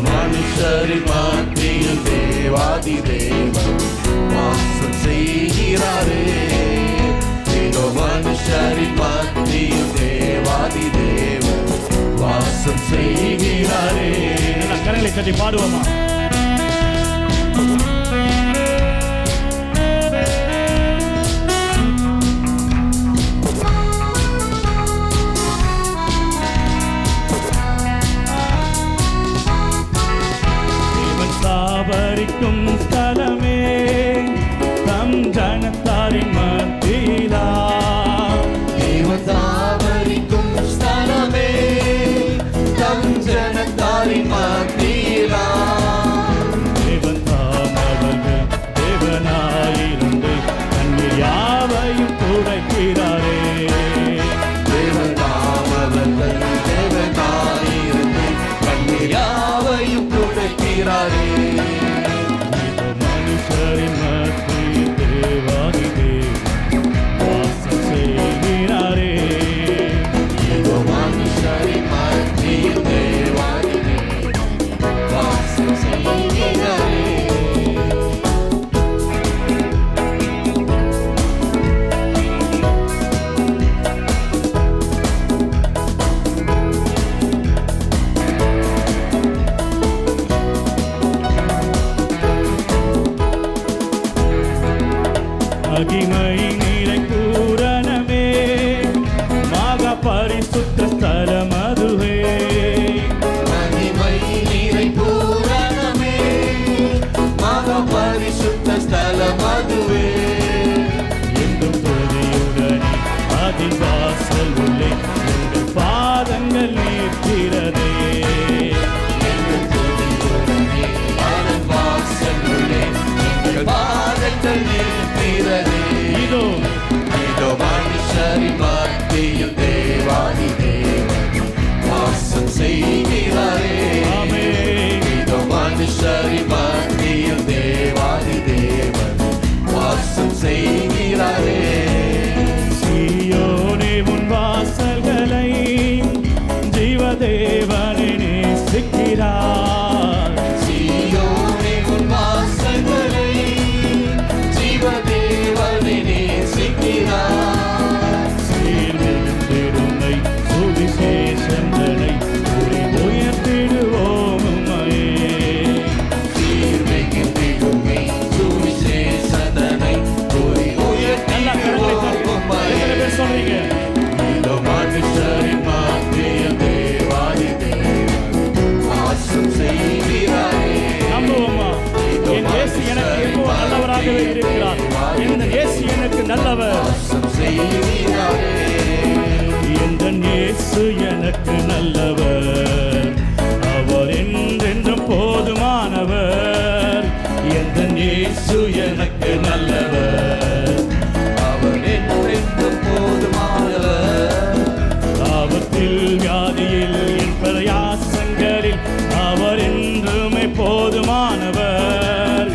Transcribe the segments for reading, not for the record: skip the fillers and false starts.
மனுஷரின் மத்தியில் தேவாதி தேவன் வாசம் செய்கிறாரே. இதோ மனுஷரின் மத்தியில் தேவாதி தேவன் வாசம் செய்கிறாரே. கரங்களை தட்டி பாடுவோமா? சாபரிக்கும் ஸ்தலமே தம் ஜனத்தாரின் மத்தியிலா. தேவன் சாபரிக்கும் ஸ்தலமே தம் ஜனத்தாரின் மத்தியிலா. தேவன் தாம் அவர்கள் தேவனாயிருந்து கண்ணீர் யாவையும் துடைக்கிறாரே. தேவன் தாம் அவர்கள் தேவனாயிருந்து கண்ணீர் யாவையும் துடைக்கிறாரே. மனுஷரின் மத்தியில் தேவாதி தேவன் வாசம் செய்கிறாரே. இதோ மனுஷரின் மத்தியில் தேவாதி தேவன் வாசம் செய்கிறாரே. மகிமை நிலை பூரணமே மகா பரிசுத்த ஸ்தலம் அதுவே. மகிமை நிறை பூரணமே மகா பரிசுத்த ஸ்தலம் அதுவே. என்றும் துதியுடனே அதின் வாசல் உள்ளே உங்கள் பாதங்கள் நிற்கிறதே. என்றும் துதியுடனே அதன் வாசல் உள்ளே எங்கள் பாதங்கள் நிற்கிறதே. இதோ இதோ மனுஷரின் மத்தியில் தேவாதி தேவன் வாசம் செய்கிறாரே. ஆமென். இதோ மனுஷரின் மத்தியில் தேவாதி தேவன் வாசம் செய்கிறாரே. சீயோனே உன் வாசல்களை ஜீவதேவனே நேசிக்கிறார். சீயோனே உன் வாசல்களை ஜீவதேவனே நேசிக்கிறார். சீர்மிகும் திருமை சுவிசேஷங்களை கூறி உயர்த்திடுவோம் உம்மையே. சீர்மிகும் திருமை சுவிசேஷதனை கூறி நல்லா கரங்களை உயர்த்திடுவோம் தட்டி. உம்மையே. எத்தனை பேர் சொல்றீங்க? இதோ மனுஷரின் மத்தியில் தேவாதி தேவன் வாசம் செய்கிறாரே. நம்புவோமா? என் இயேசு எனக்கு எப்போ நல்லவராகவே இருக்கிறார். என் இயேசு எனக்கு நல்லவர். வாசம் செய்கிறாரே. என் இயேசு எனக்கு நல்லவர். அவர் என்றென்றும் போதுமானவர். என் இயேசு எனக்கு நல்லவர். அவர் என்றென்றும் போதுமானவர். ஆபத்தில் வியாதியில் என் பிரயாசங்களில் அவர் என்றுமே போதுமானவர்.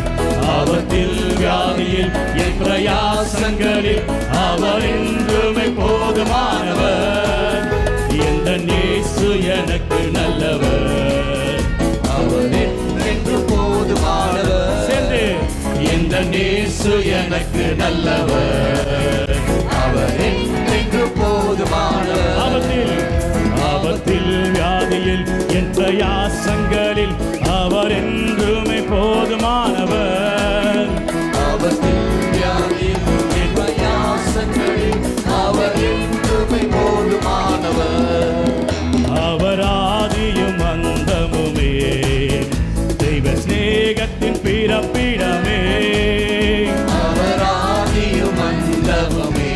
ஆபத்தில் வியாதியில் என் பிரயாசங்களில் அவர் என்றுமே போதுமானவர். எந்த இயேசு எனக்கு நல்லவர். அவர் என்றென்றும் போதுமானவர். சேர்ந்து எந்த இயேசு எனக்கு நல்லவர். அவர் என்றென்றும் போதுமானவர். ஆபத்தில் வியாதியில் என் பிரயாசங்களில் அவர் என்றுமே போதுமானவர். ஆபத்தில் வியாதியில் என் பிரயாசங்களில் அவர் என்றுமே போதுமானவர். அவர் ஆதியும் அந்தமுமே தெய்வ சிநேகத்தின் பிறப்பிடமே. அவர் ஆதியும் அந்தமுமே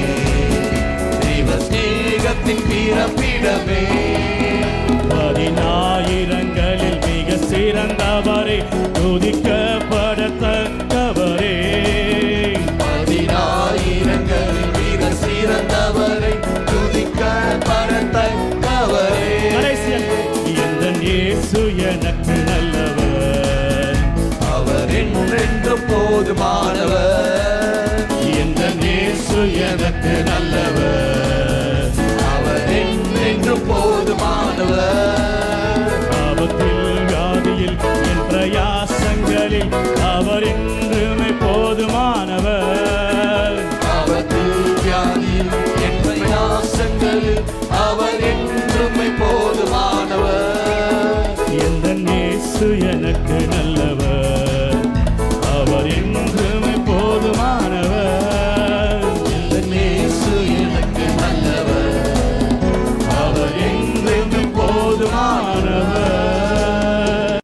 தெய்வ சிநேகத்தின் பிறப்பிடமே. 10,000ங்களில் மிக சிறந்தவரே துதிக்கப்படத்தக்கவரே. 10,000ங்களில் மிக சிறந்தவரை துதிக்கப்படத்தக்கவரே. எந்த இயேசு எனக்கு நல்லவர். அவர் என்றென்றும் போதுமானவர். எந்த இயேசு எனக்கு நல்லவர். அவர் என்றென்றும் போதுமானவர். ஆபத்தில் வியாதியில் இயேசு எனக்கு நல்லவர்.